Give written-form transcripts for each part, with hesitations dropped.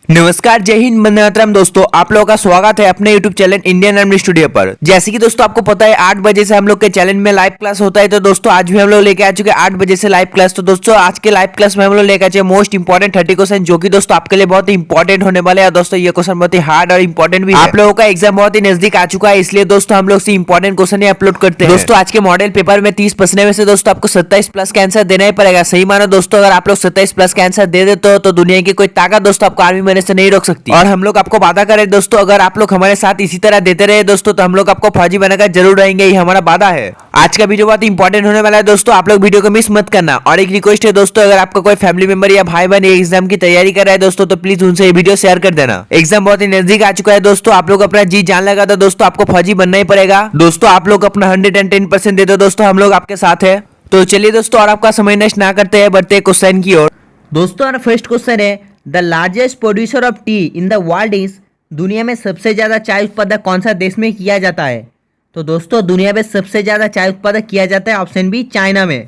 नमस्कार, जय हिंद, वंदे मातरम। दोस्तों आप लोगों का स्वागत है अपने YouTube channel Indian army studio पर। जैसे कि दोस्तों आपको पता है 8 बजे से हम लोग के चैनल में लाइव क्लास होता है। तो दोस्तों आज भी हम लोग लेके आ चुके हैं 8 बजे से लाइव क्लास। तो दोस्तों आज के लाइव क्लास में हम लोग लेके आ चुके मोस्ट इंपॉर्टेंट 30 क्वेश्चन, जो कि दोस्तों आपके लिए बहुत ही इंपॉर्टेंट होने वाले हैं। दोस्तों ये क्वेश्चन बहुत ही हार्ड और इंपॉर्टेंट भी है। आप लोगों का एग्जाम बहुत ही नजदीक आ चुका है, इसलिए दोस्तों हम लोग से इंपॉर्टेंट क्वेश्चन अपलोड करते हैं। दोस्तों आज के मॉडल पेपर में 30 प्रश्न में से दोस्तों आपको 27 प्लस का आंसर देना ही पड़ेगा। सही मानो दोस्तों, अगर आप लोग 27 प्लस का आंसर दे देते हो तो दुनिया की कोई ताकत दोस्तों आपको आर्मी बनने से नहीं रोक सकती। और हम लोग आपको वादा करें दोस्तों, अगर आप लोग हमारे साथ इसी तरह देते रहे दोस्तों, तो हम लोग आपको फौजी बनाकर जरूर रहेंगे, ये हमारा वादा है। आज का वीडियो बहुत इंपॉर्टेंट होने वाला है दोस्तों, आप लोग वीडियो को मिस मत करना। और एक रिक्वेस्ट है दोस्तों, अगर आपका कोई फैमिली मेंबर या भाई बहन एग्जाम की तैयारी कर रहा है दोस्तों, तो प्लीज उनसे ये वीडियो शेयर कर देना। एग्जाम बहुत ही नजदीक आ चुका है दोस्तों, आप लोग अपना जी जान लगा, तो दोस्तों आपको फौजी बनना ही पड़ेगा। दोस्तों आप लोग अपना 110% दे दो दोस्तों, हम लोग आपके साथ है। तो चलिए दोस्तों, और आपका समय नष्ट ना करते हैं, बढ़ते क्वेश्चन की ओर। दोस्तों हमारा फर्स्ट क्वेश्चन है, the largest producer of T in the world is, दुनिया में सबसे ज्यादा चाय उत्पादक कौन सा देश में किया जाता है? तो दोस्तों दुनिया में सबसे ज्यादा चाय उत्पादक किया जाता है ऑप्शन बी चाइना में।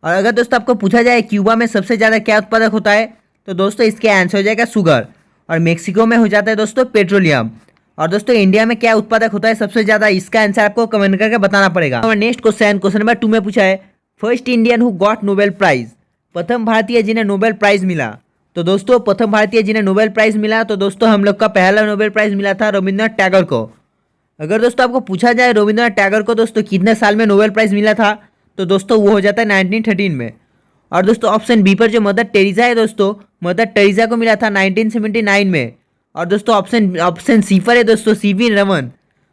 और अगर दोस्तों आपको पूछा जाए क्यूबा में सबसे ज्यादा क्या उत्पादक होता है, तो दोस्तों इसके आंसर हो जाएगा शुगर। और मेक्सिको में हो जाता है दोस्तों पेट्रोलियम। और दोस्तों इंडिया में क्या उत्पादक होता है सबसे ज्यादा, इसका आंसर आपको कमेंट करके बताना पड़ेगा। और नेक्स्ट क्वेश्चन नंबर 2 में पूछा है, first Indian who got Nobel prize, प्रथम भारतीय जिन्हें नोबेल प्राइज मिला। तो दोस्तों प्रथम भारतीय जिन्हें नोबेल प्राइज मिला, तो दोस्तों हम लोग का पहला नोबेल प्राइज मिला था रविंद्रनाथ टैगोर को। अगर दोस्तों आपको पूछा जाए रविंद्रनाथ टैगोर को दोस्तों कितने साल में नोबेल प्राइज मिला था, तो दोस्तों वो हो जाता है 1913 में। और दोस्तों ऑप्शन बी पर जो मदर टेरेसा है दोस्तों, मदर टेरेसा को मिला था 1979 में। और दोस्तों ऑप्शन सी पर है दोस्तों सीवी रमन,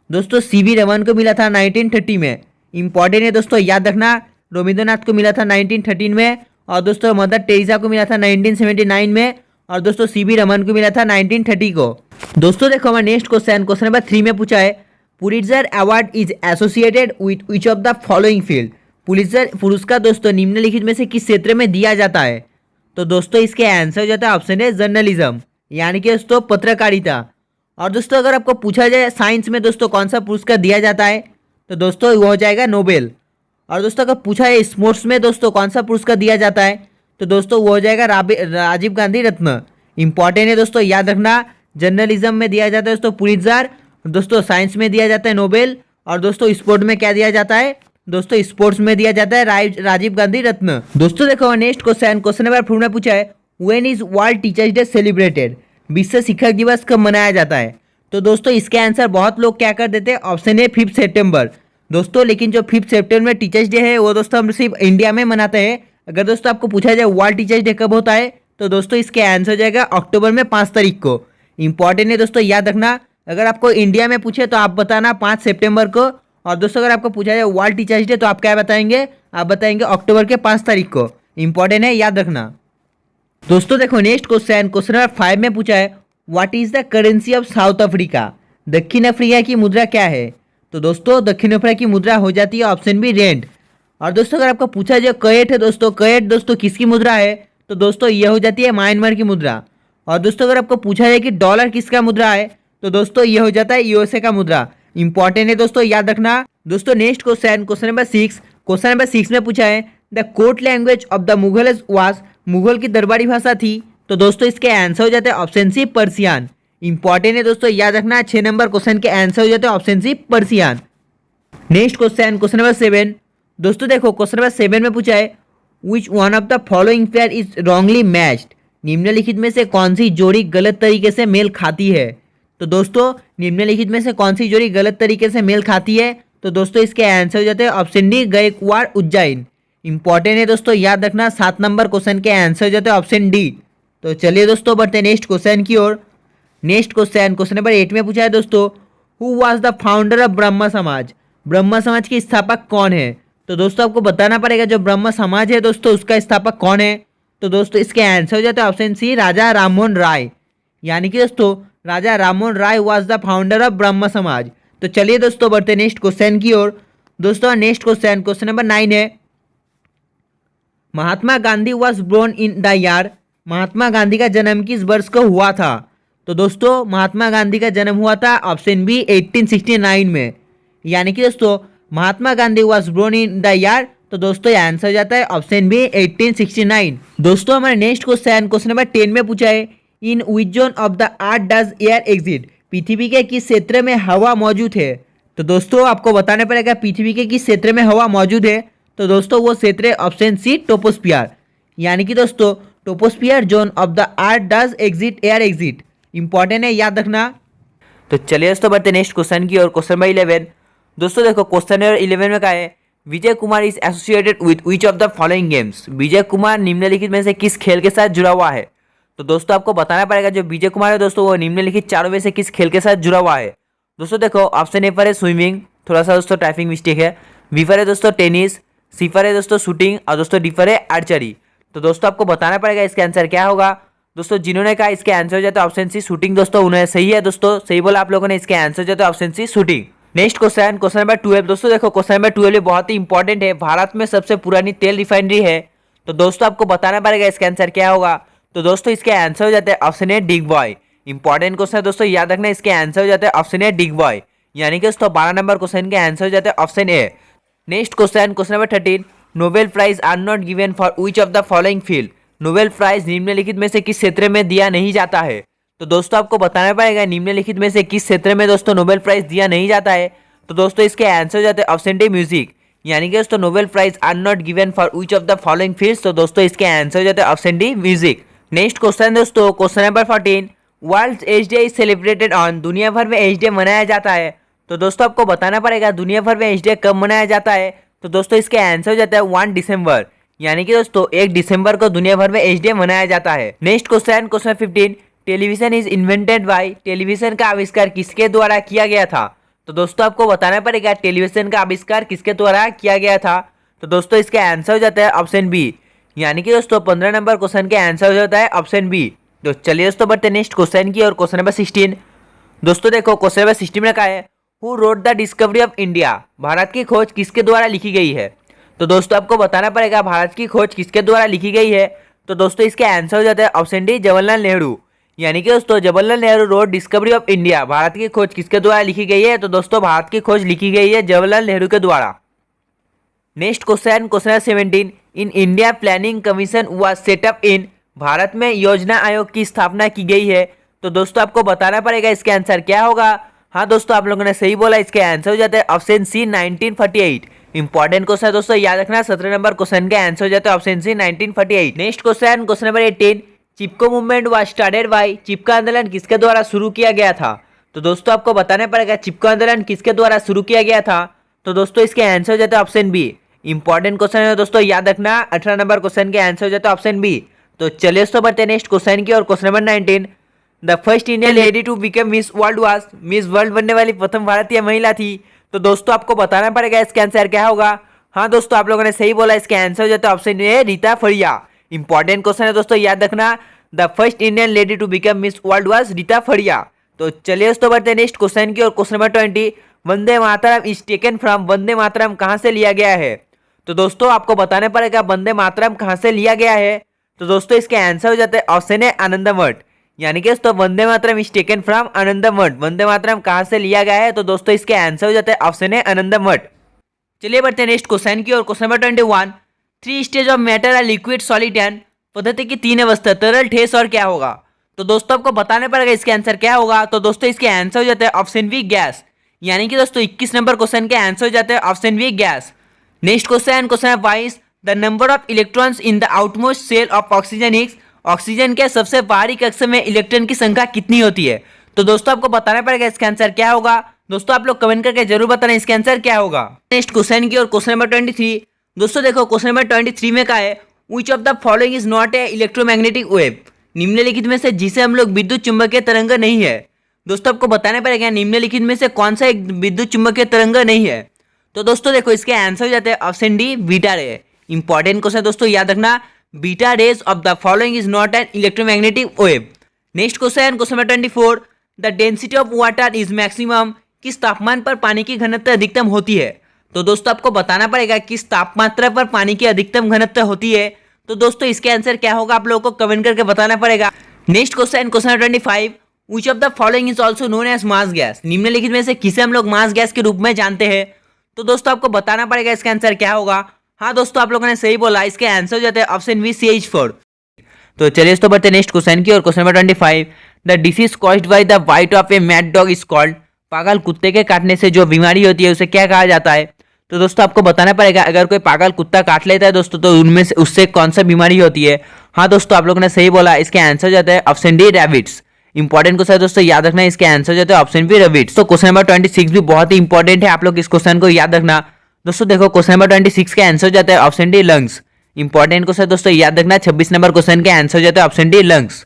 दोस्तों सीवी रमन को मिला था 1930 में। इंपॉर्टेंट है दोस्तों, याद रखना, रविंद्रनाथ को मिला था 1913 में, और दोस्तों मदर टेरेसा को मिला था 1979 में, और दोस्तों सीवी रमन को मिला था 1930 को। दोस्तों देखो हमारा नेक्स्ट क्वेश्चन नंबर 3 में पूछा है, Pulitzer award is associated with which of the following field. Pulitzer पुरस्कार दोस्तों निम्नलिखित में से किस क्षेत्र में दिया जाता है? तो दोस्तों इसके आंसर हो जाता है ऑप्शन है जर्नलिज्म, यानी कि दोस्तों पत्रकारिता। और दोस्तों अगर आपको पूछा जाए साइंस में दोस्तों कौन सा पुरस्कार दिया जाता है, तो दोस्तों वो हो जाएगा नोबेल। और दोस्तों अगर पूछा है स्पोर्ट्स में दोस्तों कौन सा पुरस्कार दिया जाता है, तो दोस्तों वो हो जाएगा राजीव गांधी रत्न। इंपॉर्टेंट है दोस्तों, याद रखना, जर्नलिज्म में दिया जाता है दोस्तों पुलित्जर, दोस्तों साइंस में दिया जाता है नोबेल, और दोस्तों स्पोर्ट में क्या दिया जाता है, दोस्तों स्पोर्ट्स में दिया जाता है राजीव गांधी रत्न। दोस्तों देखो नेक्स्ट क्वेश्चन नंबर 4 में पूछा है, when is world teachers day celebrated, विश्व शिक्षक दिवस कब मनाया जाता है? तो दोस्तों इसके आंसर बहुत लोग क्या कर देते हैं, ऑप्शन है 5 सितंबर दोस्तों। लेकिन जो 5 सितंबर में टीचर्स डे है वो दोस्तों हम सिर्फ इंडिया में मनाते हैं। अगर दोस्तों आपको पूछा जाए वर्ल्ड टीचर्स डे कब होता है, तो दोस्तों इसके आंसर हो जाएगा अक्टूबर में 5 तारीख को। इंपॉर्टेंट है दोस्तों, याद रखना, अगर आपको इंडिया में पूछे तो आप बताना 5 सितंबर को, और दोस्तों अगर आपको पूछा जाए वर्ल्ड टीचर्स डे तो आप क्या बताएंगे, आप बताएंगे अक्टूबर के 5 तारीख को। इंपॉर्टेंट है, याद रखना। दोस्तों देखो नेक्स्ट क्वेश्चन नंबर 5 में पूछा है, what is the currency of south Africa, दक्षिण अफ्रीका की मुद्रा क्या है? तो दोस्तों दक्षिण अफ्रीका की मुद्रा हो जाती है ऑप्शन बी रेंड। और दोस्तों अगर आपको पूछा जाए कयट है दोस्तों, कयट दोस्तों किसकी मुद्रा है, तो दोस्तों ये हो जाती है म्यांमार की मुद्रा। और दोस्तों अगर आपको पूछा जाए कि डॉलर किसका मुद्रा है, तो दोस्तों ये हो जाता है यूएसए का मुद्रा। इंपॉर्टेंट है दोस्तों, याद रखना। दोस्तों नेक्स्ट क्वेश्चन नंबर 6 में पूछा है, the court language of the Mughal was, Mughal की दरबारी भाषा थी, तो दोस्तों इसके आंसर हो जाते हैं ऑप्शन सी पर्सियन। इंपॉर्टेंट है दोस्तों, याद रखना, 6 नंबर क्वेश्चन के आंसर हो जाते हैं option C Persian. Next question number 7 दोस्तों देखो क्वेश्चन नंबर 7 में पूछा है, which one of the following pair is wrongly matched, निम्नलिखित में से कौन सी जोड़ी गलत तरीके से मेल खाती है? तो दोस्तों निम्नलिखित में से कौन सी जोड़ी गलत तरीके से मेल खाती है, तो दोस्तों इसके आंसर हो जाते हैं option D Gaikwad Ujjain. Important है दोस्तों, याद रखना, 7 नंबर क्वेश्चन के आंसर हो जाते हैं ऑप्शन डी। तो चलिए दोस्तों बढ़ते हैं नेक्स्ट क्वेश्चन की ओर। नेक्स्ट क्वेश्चन नंबर 8 में पूछा है दोस्तों, who was the founder of ब्रह्म समाज, ब्रह्म समाज के स्थापक कौन है? तो दोस्तों आपको बताना पड़ेगा जो ब्रह्म समाज है दोस्तों उसका स्थापक कौन है। तो दोस्तों इसके आंसर हो जाता है ऑप्शन सी राजा राममोहन राय, यानी कि दोस्तों Raja Rammohan Roy was the founder of ब्रह्म समाज। तो चलिए दोस्तों बढ़ते नेक्स्ट क्वेश्चन की ओर। दोस्तों नेक्स्ट क्वेश्चन नंबर 9 है, Mahatma Gandhi was born in the year, Mahatma Gandhi का जन्म किस वर्ष को हुआ था? तो दोस्तों महात्मा गांधी का जन्म हुआ था ऑप्शन बी 1869 में, यानी कि दोस्तों Mahatma Gandhi was born in the year, तो दोस्तों ये आंसर हो जाता है ऑप्शन बी 1869। दोस्तों हमारे नेक्स्ट क्वेश्चन नंबर 10 में पूछा है, in which zone of the earth does air exit, पृथ्वी के किस क्षेत्र में हवा मौजूद है। तो दोस्तों आपको बताना पड़ेगा पृथ्वी के किस क्षेत्र में हवा मौजूद है। तो दोस्तों वो क्षेत्र है ऑप्शन सी टोपोस्फियर, यानी कि दोस्तों troposphere zone of the earth does exit air exit, important है, याद रखना। तो चलिए दोस्तों बढ़ते नेक्स्ट क्वेश्चन की और क्वेश्चन नंबर 11। दोस्तों देखो क्वेश्चन नंबर 11 में क्या है, Vijay Kumar is associated with which of the following games, Vijay Kumar निम्नलिखित में से किस खेल के साथ जुड़ा हुआ है। तो दोस्तों आपको बताना पड़ेगा जो विजय कुमार है दोस्तों वो निम्नलिखित चारों में से किस खेल के साथ जुड़ा हुआ है। दोस्तों देखो ऑप्शन ए पर है स्विमिंग, थोड़ा सा दोस्तों टाइपिंग मिस्टेक है, बी पर है दोस्तों टेनिस, सी पर है दोस्तों शूटिंग और दोस्तों डी पर है आर्चरी। तो दोस्तों आपको बताना पड़ेगा इसका आंसर क्या होगा। दोस्तों जिन्होंने कहा इसके आंसर हो जाता है ऑप्शन सी शूटिंग, दोस्तों उन्हें सही है, दोस्तों सही बोला आप लोगों ने, इसके आंसर हो जाता है option C shooting. Next question, question number 12। दोस्तों देखो क्वेश्चन नंबर 12 बहुत ही इंपॉर्टेंट है, भारत में सबसे पुरानी तेल रिफाइनरी है। तो दोस्तों आपको बताना पड़ेगा इसका आंसर क्या होगा। तो दोस्तों इसके आंसर हो जाता है ऑप्शन ए डिग बॉय, इंपॉर्टेंट क्वेश्चन है दोस्तों, याद रखना इसके आंसर हो जाता है ऑप्शन ए डिग बॉय, यानी कि दोस्तों 12 नंबर क्वेश्चन के आंसर हो जाता है option A. Next question, question number 13। Nobel prize are not given for which of the following field, Nobel prize निम्नलिखित में से किस क्षेत्र में दिया नहीं जाता है। तो दोस्तों आपको बताना पड़ेगा निम्नलिखित में से किस क्षेत्र में दोस्तों नोबेल प्राइज दिया नहीं जाता है। तो दोस्तों इसके आंसर हो जाते हैं ऑप्शन डी म्यूजिक, यानी कि दोस्तों Nobel prize are not given for which of the following fields. तो दोस्तों इसके आंसर हो जाते हैं option D music. Next question दोस्तों, question number 14। World age day is celebrated on, दुनिया भर में एज डे मनाया जाता है। तो दोस्तों आपको बताना पड़ेगा दुनिया भर में एज डे कब मनाया जाता है। तो दोस्तों इसके आंसर हो जाता है 1 दिसंबर, यानी कि दोस्तों 1 दिसंबर को दुनिया भर में एज डे मनाया जाता है। Next question, question 15। Television is invented by, television का आविष्कार किसके द्वारा किया गया था। तो दोस्तों आपको बताना पड़ेगा टेलीविजन का आविष्कार किसके द्वारा किया गया था। तो दोस्तों इसका आंसर हो जाता है ऑप्शन बी, यानी कि दोस्तों 15 नंबर क्वेश्चन के आंसर हो जाता है ऑप्शन बी। तो चलिए दोस्तों बढ़ते नेक्स्ट क्वेश्चन की और क्वेश्चन नंबर 16। दोस्तों देखो क्वेश्चन नंबर 16 में क्या है, who wrote the discovery of India, Bharat की खोज किसके द्वारा लिखी गई है। तो दोस्तों आपको बताना पड़ेगा भारत की खोज किसके द्वारा लिखी गई है। तो दोस्तों इसके आंसर हो जाता है ऑप्शन डी जवाहरलाल नेहरू, यानी कि दोस्तों Jawaharlal Nehru road discovery of India, Bharat की खोज किसके द्वारा लिखी गई है। तो दोस्तों भारत की खोज लिखी गई है जवाहरलाल नेहरू के द्वारा। Next question, question 17। In India planning commission was set up in, Bharat में योजना आयोग की स्थापना की गई है। तो दोस्तों आपको बताना पड़ेगा इसके आंसर क्या होगा। हाँ दोस्तों आप लोगों ने सही बोला, इसके आंसर हो जाता है ऑप्शन सी 1948, इंपॉर्टेंट क्वेश्चन है दोस्तों, याद रखना 17 नंबर क्वेश्चन के आंसर हो जाता है option C 1948। Next question, question number 18। Chipko movement was started by, चिपका आंदोलन किसके द्वारा शुरू किया गया था। तो दोस्तों आपको बताना पड़ेगा चिपको आंदोलन किसके द्वारा शुरू किया गया था। तो दोस्तों इसके आंसर हो जाता है ऑप्शन बी, इंपॉर्टेंट क्वेश्चन है दोस्तों, याद रखना 18 नंबर क्वेश्चन के आंसर हो जाता है ऑप्शन बी। तो चलिए दोस्तों बढ़ते हैं नेक्स्ट क्वेश्चन की और question number 19। The first Indian lady to become Miss World was, Miss World बनने वाली प्रथम भारतीय महिला थी। तो दोस्तों आपको बताना पड़ेगा इसका आंसर क्या होगा। हाँ दोस्तों आप लोगों ने सही बोला, इसका आंसर हो जाता है option A Reita Faria, important question है दोस्तों, याद रखना the first Indian lady to become Miss World was Reita Faria. तो चलिए दोस्तों बढ़ते हैं नेक्स्ट क्वेश्चन की और question number 20। Vande Mataram is taken from, Vande Mataram कहाँ से लिया गया है। तो दोस्तों आपको बताना पड़ेगा वंदे मातरम कहाँ से लिया गया है। तो दोस्तों इसके आंसर हो जाता है ऑप्शन ए आनंद मठ, यानी कि दोस्तों वंदे मातरम इज टेकन फ्रॉम आनंद मठ, वंदे मातरम कहाँ से लिया गया है। तो दोस्तों इसके आंसर हो जाता है ऑप्शन ए आनंद मठ। चलिए बढ़ते हैं नेक्स्ट क्वेश्चन की और question number 21। 3 stage of matter are liquid solid and, पद्धति की 3 अवस्था तरल ठोस और क्या होगा। तो दोस्तों आपको बताना पड़ेगा इसके आंसर क्या होगा। तो दोस्तों इसके आंसर हो जाता है ऑप्शन बी गैस, यानी कि दोस्तों 21 नंबर क्वेश्चन के आंसर हो जाता है option B gas. Next question, question 22। The number of electrons in the outmost shell of oxygen is, oxygen के सबसे बाहरी कक्ष में इलेक्ट्रॉन की संख्या कितनी होती है। तो दोस्तों आपको बताना पड़ेगा इसका आंसर क्या होगा। दोस्तों आप लोग कमेंट करके जरूर बताना इसका आंसर क्या होगा। नेक्स्ट क्वेश्चन की और क्वेश्चन नंबर 23। दोस्तों देखो क्वेश्चन नंबर 23 में क्या है, विच of the following is not a electromagnetic wave, निम्नलिखित में से जिसे हम लोग विद्युत चुंबकीय तरंग नहीं है। दोस्तों आपको बताना पड़ेगा निम्नलिखित में से कौन सा एक विद्युत चुंबकीय तरंग नहीं है। तो दोस्तों देखो इसके आंसर हो जाते हैं ऑप्शन डी बीटा रे, इंपॉर्टेंट क्वेश्चन दोस्तों, याद रखना beta raise of the following is not an electromagnetic wave. Next question, question number 24। The density of water is maximum, किस तापमान पर पानी की घनत्व अधिकतम होती है। तो दोस्तों आपको बताना पड़ेगा किस तापमात्रा पर पानी की अधिकतम घनत्व होती है। तो दोस्तों इसके आंसर क्या होगा आप लोगों को कमेंट करके बताना पड़ेगा। Next question, question 25। Which of the following is also known as marsh gas, निम्नलिखित में से किसे हम लोग मास गैस के रूप में जानते हैं। तो दोस्तों आपको बताना पड़ेगा इसका आंसर क्या होगा। हाँ दोस्तों आप लोगों ने सही बोला, इसके आंसर हो जाते हैं ऑप्शन बी CH4। तो चलिए दोस्तों बढ़ते नेक्स्ट क्वेश्चन की और question number 25। The disease caused by the bite of a mad dog is called. पागल कुत्ते के काटने से जो बीमारी होती है उसे क्या कहा जाता है। तो दोस्तों आपको बताना पड़ेगा अगर कोई पागल कुत्ता काट लेता है दोस्तों तो उनमें से उससे कौन सा बीमारी होती है। हाँ दोस्तों आप लोगों ने सही बोला, इसके आंसर जाता है option D rabbits. Important question है दोस्तों, याद रखना इसके आंसर जाते हैं ऑप्शन बी रैबिट्स। तो क्वेश्चन नंबर 26 भी बहुत ही इंपॉर्टेंट है, आप लोग इस क्वेश्चन को याद रखना। दोस्तों देखो क्वेश्चन नंबर 26 का आंसर जाता है option D lungs. Important question दोस्तों याद रखना, 26 नंबर क्वेश्चन के आंसर जाता है option D lungs.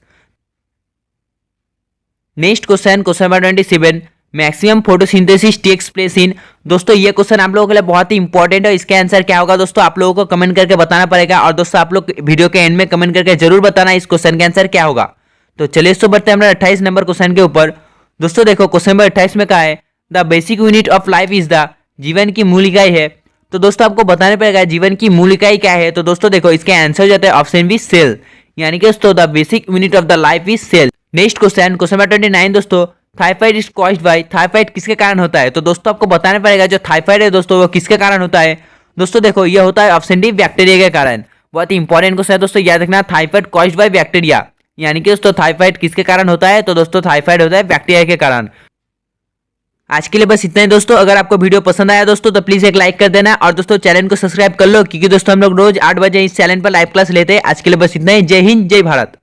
Next question number 27। Maximum photosynthesis takes place in. दोस्तों ये क्वेश्चन आप लोगों के लिए बहुत ही इंपॉर्टेंट है, इसका आंसर क्या होगा दोस्तों आप लोगों को कमेंट करके बताना पड़ेगा। और दोस्तों आप लोग वीडियो के एंड में कमेंट करके जरूर बताना इस क्वेश्चन का आंसर क्या होगा। तो चलिए इसको बढ़ते हैं हमारे 28 नंबर क्वेश्चन के ऊपर। दोस्तों देखो क्वेश्चन नंबर 28 में कहा है the basic unit of life is the. जीवन की मूल इकाई है। तो दोस्तों आपको बताना पड़ेगा जीवन की मूल इकाई क्या है। तो दोस्तों देखो इसके आंसर जाता है ऑप्शन बी सेल, यानी कि दोस्तों the basic unit of the life is cell. Next question number 29 दोस्तों। Typhoid is caused by. Typhoid किसके कारण होता है। तो दोस्तों आपको बताना पड़ेगा जो थाइफाइड है दोस्तों वो किसके कारण होता है। दोस्तों देखो ये होता है ऑप्शन डी बैक्टीरिया के कारण। बहुत ही इंपॉर्टेंट क्वेश्चन है दोस्तों, याद रखना थाइफाइड कॉज्ड बाय बैक्टीरिया, यानी कि दोस्तों थाइफाइड किसके कारण होता है। तो दोस्तों थाइफाइड होता है बैक्टीरिया के कारण। आज के लिए बस इतना ही दोस्तों, अगर आपको वीडियो पसंद आया दोस्तों तो प्लीज एक लाइक कर देना और दोस्तों चैनल को सब्सक्राइब कर लो, क्योंकि दोस्तों हम लोग रोज 8 बजे इस चैनल पर लाइव क्लास लेते हैं। आज के लिए बस इतना ही। जय हिंद जय भारत।